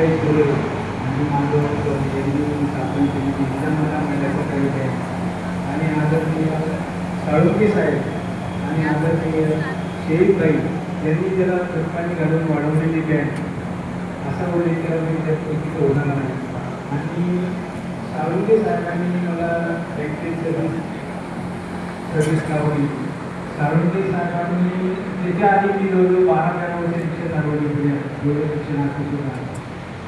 अण्णाताई सुरे आणि माझं यांनी स्थापन केली तिथं मला मिळायचं करीत आहे. आणि आदरणीय साळुंके साहेब आणि आदरणीय शेखभाई यांनी त्याला खतपाणी घालून वाढवलेली बँड असा बोलायचं मी त्यात होणार नाही. आणि साळुंके साहेबांनी मला बँकेत सर्व्हिस लावली. साळुंके साहेबांनी त्याच्या आधी मी जवळजवळ 12-13 वर्ष शिक्षण लावली शिक्षणाची सुद्धा.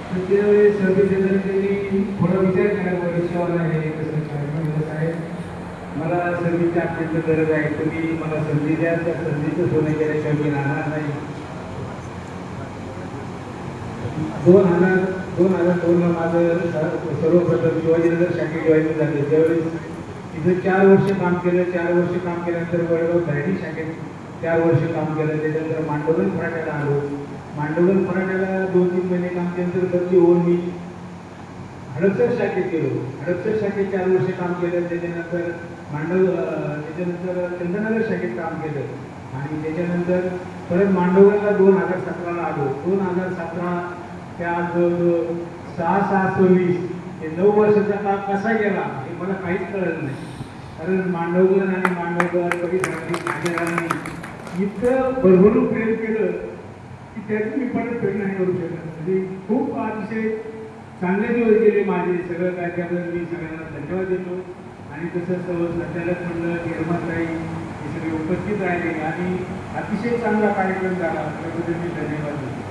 तर त्यावेळेस सर्व्हिस देताना त्यांनी थोडा विचार केला भविष्याला हे कसं काय. म्हणजे साहेब मला सर्व्हिसची अत्यंत गरज आहे, तुम्ही मला संधी द्या, त्या संधीचं सोनं केल्याशिवाय मी राहणार नाही. 2002ला माझं सर्वप्रथम शिवाजीनगर शाखेत जॉईनिंग झाले. त्यावेळेस तिथं 4 वर्ष काम केलं. 4 वर्ष काम केल्यानंतर वडगाव धायणी शाखेत 4 वर्ष काम केलं. त्याच्यानंतर मांडोगल फराट्याला आलो. मांडोगल फराट्याला 2-3 महिने काम केल्यानंतर बदली होऊन मी हडपसर शाखेत गेलो. हडपसर शाखेत 4 वर्ष काम केलं. त्याच्यानंतर त्याच्यानंतर चंद्रनगर शाखेत काम केलं आणि त्याच्यानंतर परत मांडोगलला 2017ला आलो. 2017 त्या जवळजवळ 6-6-26 हे 9 वर्षाचा काळ कसा गेला हे मला काहीच कळलं नाही. कारण मांडवगड आणि मांडवगड परिसरातली खातेदारांनी इतकं भरभरून प्रेम केलं की त्याची मी परतफेड नाही करू शकत. म्हणजे खूप अतिशय चांगले दिवस गेले माझे. सगळं काय त्याबद्दल मी सगळ्यांना धन्यवाद देतो. आणि तसंच संचालक मंडळ निर्माताई हे सगळे उपस्थित राहिले आणि अतिशय चांगला कार्यक्रम झाला त्याबद्दल मी धन्यवाद देतो.